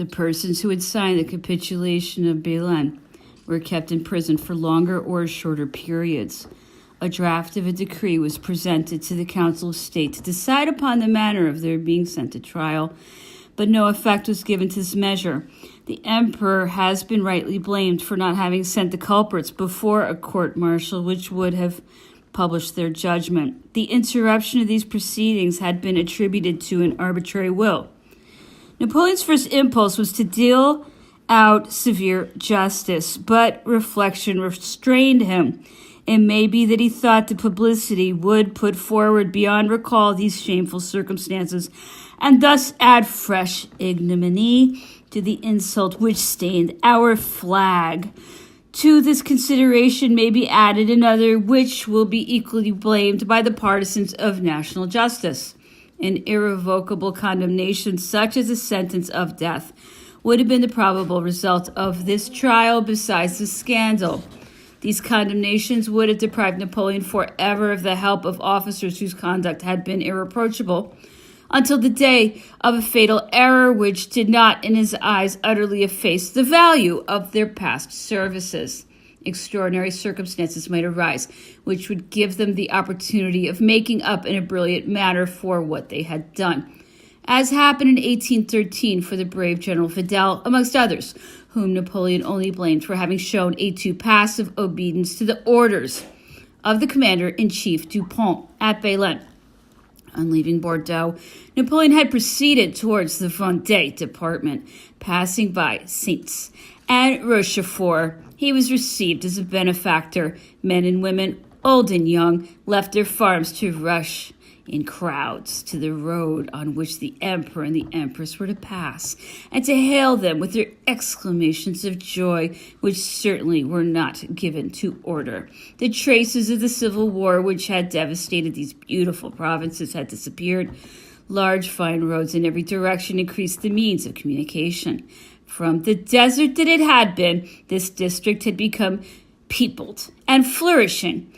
The persons who had signed the capitulation of Belen were kept in prison for longer or shorter periods. A draft of a decree was presented to the Council of State to decide upon the manner of their being sent to trial, but no effect was given to this measure. The emperor has been rightly blamed for not having sent the culprits before a court-martial which would have published their judgment. The interruption of these proceedings had been attributed to an arbitrary will. Napoleon's first impulse was to deal out severe justice, but reflection restrained him. It may be that he thought the publicity would put forward beyond recall these shameful circumstances, and thus add fresh ignominy to the insult which stained our flag. To this consideration may be added another which will be equally blamed by the partisans of national justice. An irrevocable condemnation, such as a sentence of death, would have been the probable result of this trial besides the scandal. These condemnations would have deprived Napoleon forever of the help of officers whose conduct had been irreproachable, until the day of a fatal error which did not, in his eyes, utterly efface the value of their past services. Extraordinary circumstances might arise, which would give them the opportunity of making up in a brilliant manner for what they had done, as happened in 1813 for the brave General Vidal, amongst others, whom Napoleon only blamed for having shown a too passive obedience to the orders of the commander-in-chief Dupont at Belen. On leaving Bordeaux, Napoleon had proceeded towards the Vendée department, passing by Saintes and Rochefort. He was received as a benefactor. Men and women, old and young, left their farms to rush in crowds to the road on which the emperor and the empress were to pass, and to hail them with their exclamations of joy, which certainly were not given to order. The traces of the civil war which had devastated these beautiful provinces had disappeared. Large, fine roads in every direction increased the means of communication. From the desert that it had been, this district had become peopled and flourishing.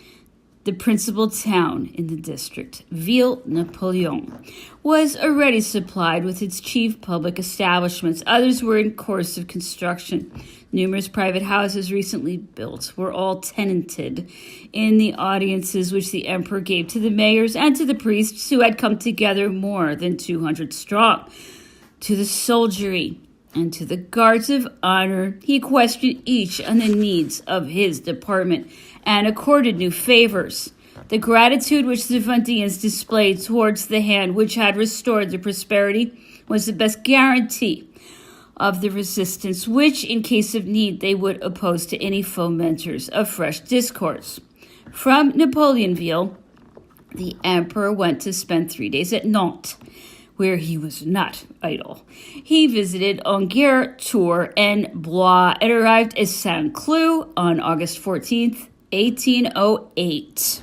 The principal town in the district, Ville-Napoleon, was already supplied with its chief public establishments. Others were in course of construction. Numerous private houses recently built were all tenanted. In the audiences which the emperor gave to the mayors and to the priests, who had come together more than 200 strong, to the soldiery and to the guards of honor, he questioned each on the needs of his department and accorded new favors. The gratitude which the Vendéens displayed towards the hand which had restored their prosperity was the best guarantee of the resistance which, in case of need, they would oppose to any fomenters of fresh discords. From Napoleonville, the emperor went to spend 3 days at Nantes, where he was not idle. He visited Angers, Tours, and Blois, and arrived at Saint-Cloud on August 14th, 1808.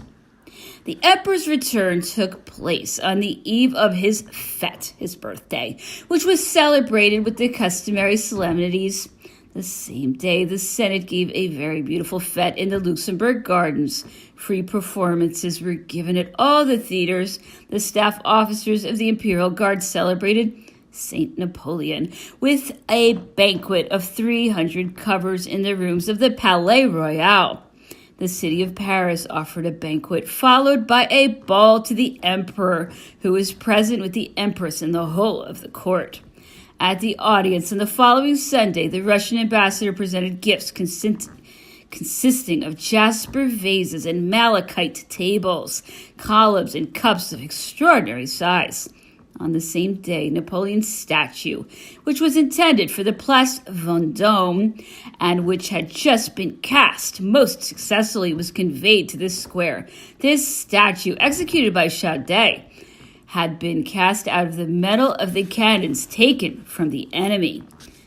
The emperor's return took place on the eve of his fête, his birthday, which was celebrated with the customary solemnities. The same day, the Senate gave a very beautiful fête in the Luxembourg Gardens. Free performances were given at all the theaters. The staff officers of the Imperial Guard celebrated Saint Napoleon with a banquet of 300 covers in the rooms of the Palais Royal. The city of Paris offered a banquet, followed by a ball to the emperor, who was present with the empress and the whole of the court. At the audience on the following Sunday, the Russian ambassador presented gifts consisting of jasper vases and malachite tables, columns, and cups of extraordinary size. On the same day, Napoleon's statue, which was intended for the Place Vendôme and which had just been cast most successfully, was conveyed to this square. This statue, executed by Chaudet, had been cast out of the metal of the cannons taken from the enemy.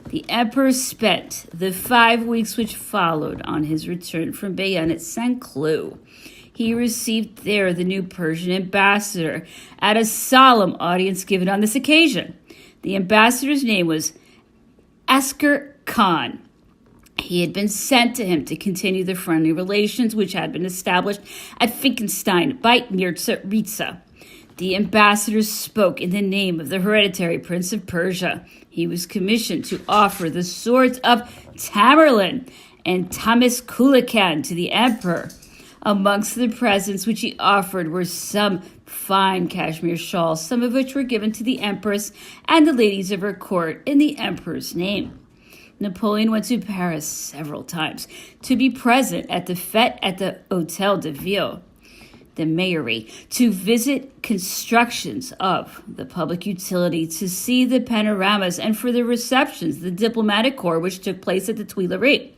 The emperor spent the 5 weeks which followed on his return from Bayonne at Saint-Cloud. He received there the new Persian ambassador at a solemn audience given on this occasion. The ambassador's name was Asker Khan. He had been sent to him to continue the friendly relations which had been established at Finkenstein by Mirza Ritza. The ambassador spoke in the name of the hereditary Prince of Persia. He was commissioned to offer the swords of Tamerlane and Tamizkulakan to the emperor. Amongst the presents which he offered were some fine cashmere shawls, some of which were given to the empress and the ladies of her court in the emperor's name. Napoleon went to Paris several times to be present at the fête at the Hôtel de Ville, the Mayory, to visit constructions of the public utility, to see the panoramas, and for the receptions, the diplomatic corps, which took place at the Tuileries.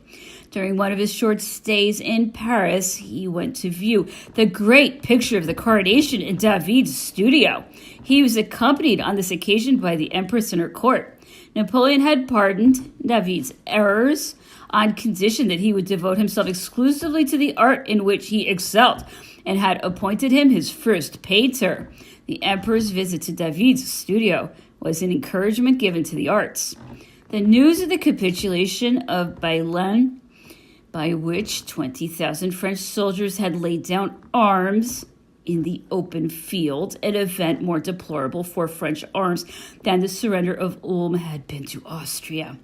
During one of his short stays in Paris, he went to view the great picture of the coronation in David's studio. He was accompanied on this occasion by the empress and her court. Napoleon had pardoned David's errors on condition that he would devote himself exclusively to the art in which he excelled, and had appointed him his first painter. The emperor's visit to David's studio was an encouragement given to the arts. The news of the capitulation of Baylen, by which 20,000 French soldiers had laid down arms in the open field, an event more deplorable for French arms than the surrender of Ulm had been to Austria,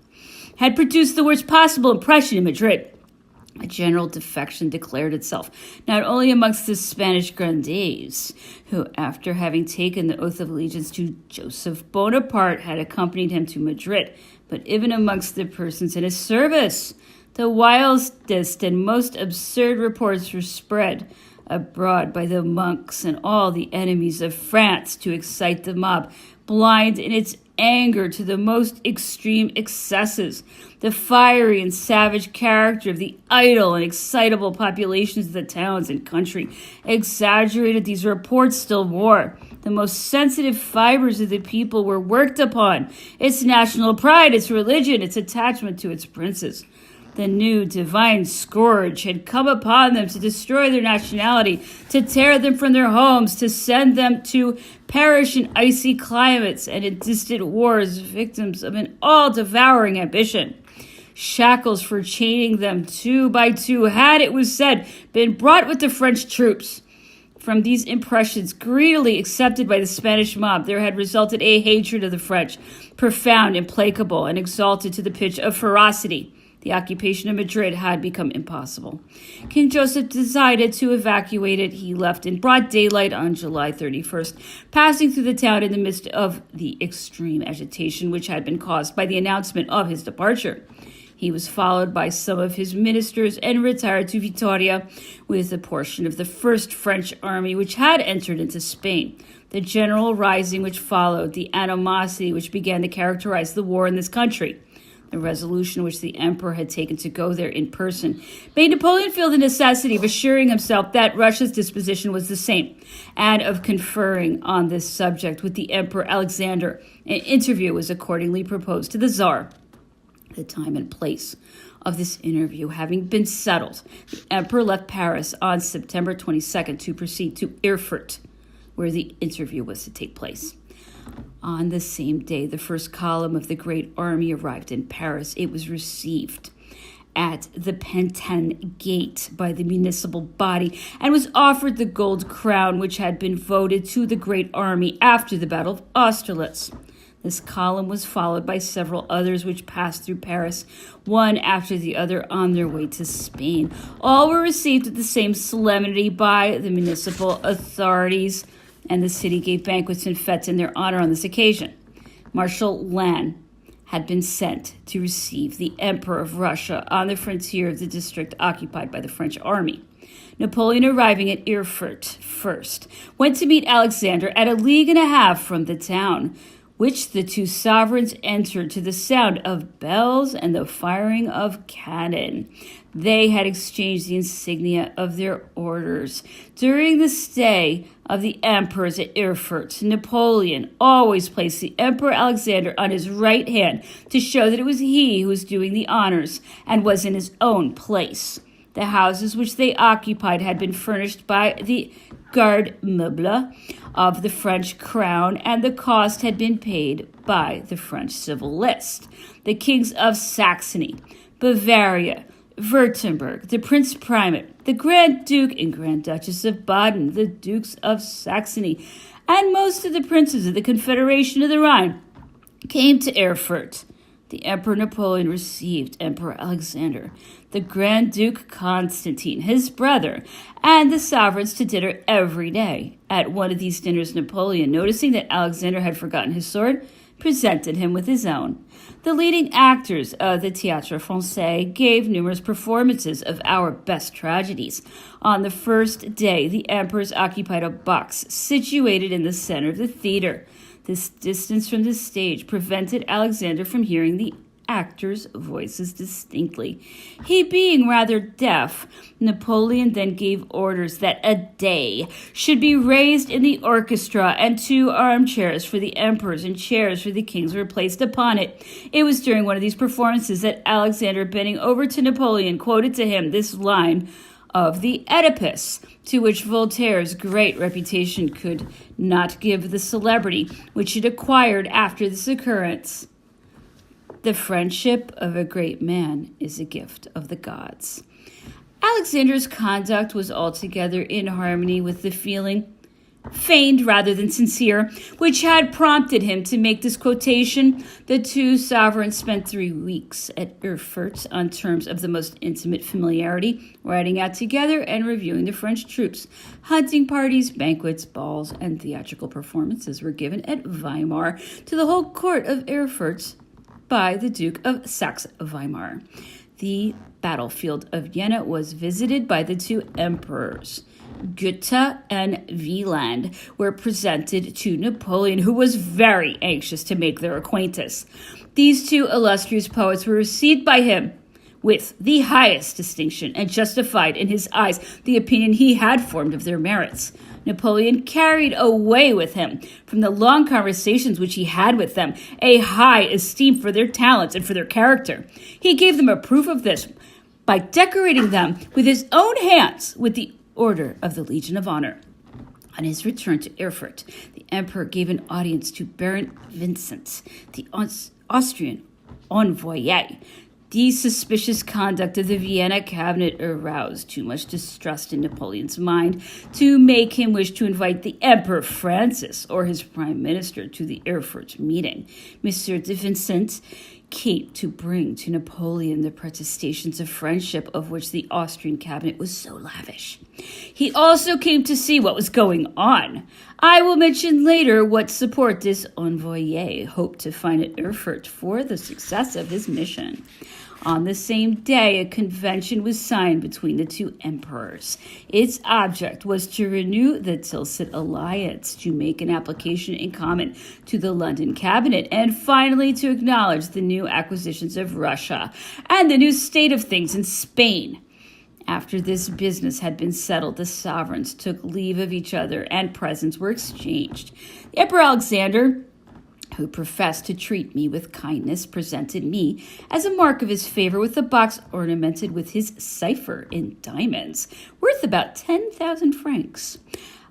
had produced the worst possible impression in Madrid. A general defection declared itself, not only amongst the Spanish grandees, who, after having taken the oath of allegiance to Joseph Bonaparte, had accompanied him to Madrid, but even amongst the persons in his service. The wildest and most absurd reports were spread abroad by the monks and all the enemies of France to excite the mob, blind in its anger to the most extreme excesses. The fiery and savage character of the idle and excitable populations of the towns and country exaggerated these reports still more. The most sensitive fibers of the people were worked upon: its national pride, its religion, its attachment to its princes. The new divine scourge had come upon them to destroy their nationality, to tear them from their homes, to send them to perish in icy climates and in distant wars, victims of an all-devouring ambition. Shackles for chaining them 2 by 2 had, it was said, been brought with the French troops. From these impressions, greedily accepted by the Spanish mob, there had resulted a hatred of the French, profound, implacable, and exalted to the pitch of ferocity. The occupation of Madrid had become impossible. King Joseph decided to evacuate it. He left in broad daylight on July 31st, passing through the town in the midst of the extreme agitation which had been caused by the announcement of his departure. He was followed by some of his ministers and retired to Vitoria with a portion of the First French Army which had entered into Spain. The general rising which followed, the animosity which began to characterize the war in this country, the resolution which the emperor had taken to go there in person, made Napoleon feel the necessity of assuring himself that Russia's disposition was the same, and of conferring on this subject with the Emperor Alexander. An interview was accordingly proposed to the Tsar. The time and place of this interview having been settled, the emperor left Paris on September 22nd to proceed to Erfurt, where the interview was to take place. On the same day, the first column of the great army arrived in Paris. It was received at the Pantin Gate by the municipal body and was offered the gold crown which had been voted to the great army after the Battle of Austerlitz. This column was followed by several others which passed through Paris, one after the other, on their way to Spain. All were received with the same solemnity by the municipal authorities, and the city gave banquets and fetes in their honor on this occasion. Marshal Lannes had been sent to receive the Emperor of Russia on the frontier of the district occupied by the French army. Napoleon, arriving at Erfurt first, went to meet Alexander at 1.5 leagues from the town, which the two sovereigns entered to the sound of bells and the firing of cannon. They had exchanged the insignia of their orders. During the stay of the emperors at Erfurt, Napoleon always placed the Emperor Alexander on his right hand to show that it was he who was doing the honors and was in his own place. The houses which they occupied had been furnished by the garde meuble of the French crown, and the cost had been paid by the French civil list. The kings of Saxony, Bavaria, Württemberg, the Prince Primate, the Grand Duke and Grand Duchess of Baden, the Dukes of Saxony, and most of the princes of the Confederation of the Rhine came to Erfurt. The Emperor Napoleon received Emperor Alexander, the Grand Duke Constantine, his brother, and the sovereigns to dinner every day. At one of these dinners, Napoleon, noticing that Alexander had forgotten his sword, presented him with his own. The leading actors of the Théâtre Français gave numerous performances of our best tragedies. On the first day, the emperors occupied a box situated in the center of the theater. This distance from the stage prevented Alexander from hearing the actors' voices distinctly. He being rather deaf, Napoleon then gave orders that a day should be raised in the orchestra, and 2 armchairs for the emperors and chairs for the kings were placed upon it. It was during one of these performances that Alexander, bending over to Napoleon, quoted to him this line of the Oedipus, to which Voltaire's great reputation could not give the celebrity which it acquired after this occurrence. The friendship of a great man is a gift of the gods. Alexander's conduct was altogether in harmony with the feeling, feigned rather than sincere, which had prompted him to make this quotation. The 2 sovereigns spent 3 weeks at Erfurt on terms of the most intimate familiarity, riding out together and reviewing the French troops. Hunting parties, banquets, balls, and theatrical performances were given at Weimar to the whole court of Erfurt by the Duke of Saxe-Weimar. The battlefield of Jena was visited by the 2 emperors. Goethe and Wieland were presented to Napoleon, who was very anxious to make their acquaintance. These 2 illustrious poets were received by him with the highest distinction and justified in his eyes the opinion he had formed of their merits. Napoleon carried away with him, from the long conversations which he had with them, a high esteem for their talents and for their character. He gave them a proof of this by decorating them with his own hands with the Order of the Legion of Honor. On his return to Erfurt, the emperor gave an audience to Baron Vincent, the Austrian envoy. The suspicious conduct of the Vienna cabinet aroused too much distrust in Napoleon's mind to make him wish to invite the Emperor Francis or his prime minister to the Erfurt meeting. Monsieur de Vincent came to bring to Napoleon the protestations of friendship of which the Austrian cabinet was so lavish. He also came to see what was going on. I will mention later what support this envoyé hoped to find at Erfurt for the success of his mission. On the same day, a convention was signed between the 2 emperors. Its object was to renew the Tilsit alliance, to make an application in common to the London cabinet, and finally to acknowledge the new acquisitions of Russia and the new state of things in Spain. After this business had been settled, the sovereigns took leave of each other and presents were exchanged. The Emperor Alexander, who professed to treat me with kindness, presented me, as a mark of his favor, with a box ornamented with his cipher in diamonds, worth about 10,000 francs.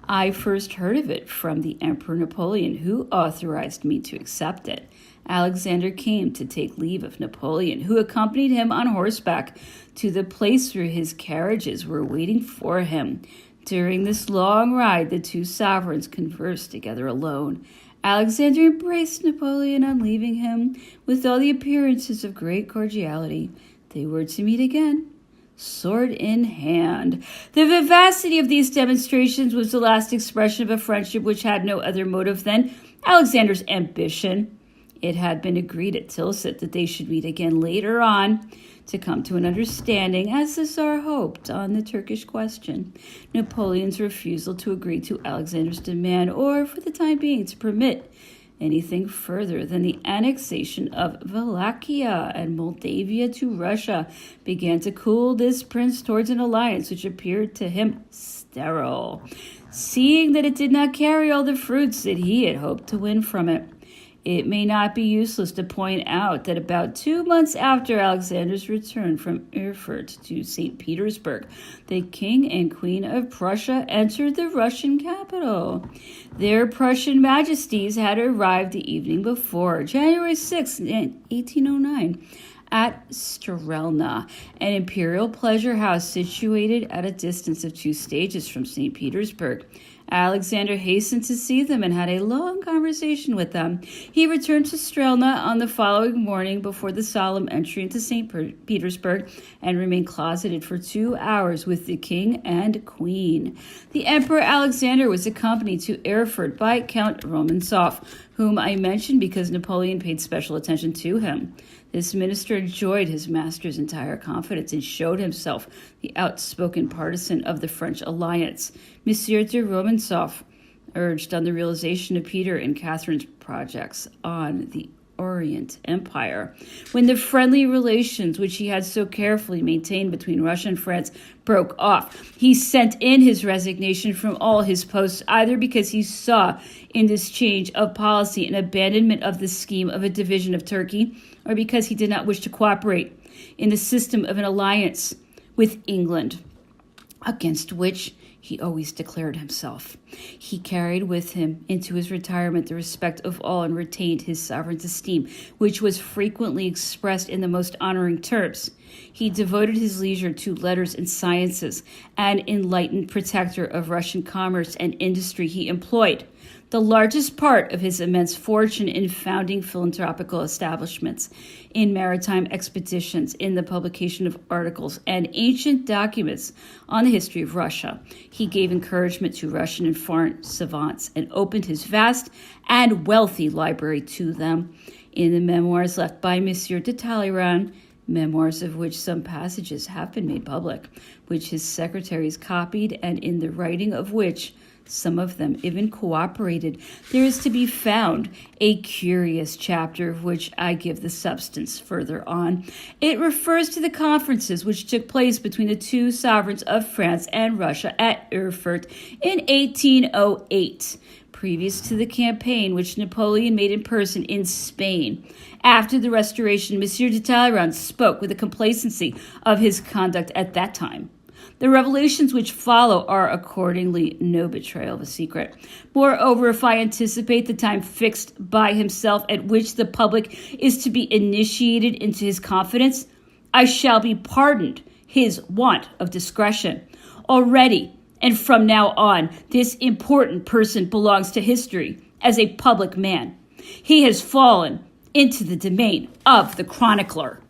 I first heard of it from the Emperor Napoleon, who authorized me to accept it. Alexander came to take leave of Napoleon, who accompanied him on horseback to the place where his carriages were waiting for him. During this long ride, the 2 sovereigns conversed together alone. Alexander embraced Napoleon on leaving him with all the appearances of great cordiality. They were to meet again, sword in hand. The vivacity of these demonstrations was the last expression of a friendship which had no other motive than Alexander's ambition. It had been agreed at Tilsit that they should meet again later on to come to an understanding, as the Tsar hoped, on the Turkish question. Napoleon's refusal to agree to Alexander's demand, or for the time being to permit anything further than the annexation of Wallachia and Moldavia to Russia, began to cool this prince towards an alliance which appeared to him sterile, seeing that it did not carry all the fruits that he had hoped to win from it. It may not be useless to point out that about 2 months after Alexander's return from Erfurt to St. Petersburg, the King and Queen of Prussia entered the Russian capital. Their Prussian majesties had arrived the evening before, January 6, 1809, at Strelna, an imperial pleasure house situated at a distance of 2 stages from St. Petersburg. Alexander hastened to see them and had a long conversation with them. He returned to Strelna on the following morning before the solemn entry into St. Petersburg and remained closeted for 2 hours with the king and queen. The Emperor Alexander was accompanied to Erfurt by Count Romanzoff, whom I mentioned because Napoleon paid special attention to him. This minister enjoyed his master's entire confidence and showed himself the outspoken partisan of the French alliance. Monsieur de Romanzoff urged on the realization of Peter and Catherine's projects on the Orient Empire. When the friendly relations which he had so carefully maintained between Russia and France broke off, he sent in his resignation from all his posts, either because he saw in this change of policy an abandonment of the scheme of a division of Turkey, or because he did not wish to cooperate in the system of an alliance with England, against which he always declared himself. He carried with him into his retirement the respect of all and retained his sovereign's esteem, which was frequently expressed in the most honoring terms. He devoted his leisure to letters and sciences, and enlightened protector of Russian commerce and industry, he employed the largest part of his immense fortune in founding philanthropical establishments, in maritime expeditions, in the publication of articles and ancient documents on the history of Russia. He gave encouragement to Russian and foreign savants and opened his vast and wealthy library to them. In the memoirs left by Monsieur de Talleyrand, memoirs of which some passages have been made public, which his secretaries copied, and in the writing of which some of them even cooperated, there is to be found a curious chapter of which I give the substance further on. It refers to the conferences which took place between the two sovereigns of France and Russia at Erfurt in 1808, previous to the campaign which Napoleon made in person in Spain. After the Restoration, Monsieur de Talleyrand spoke with the complacency of his conduct at that time. The revelations which follow are accordingly no betrayal of a secret. Moreover, if I anticipate the time fixed by himself at which the public is to be initiated into his confidence, I shall be pardoned his want of discretion. Already, and from now on, this important person belongs to history as a public man. He has fallen into the domain of the chronicler.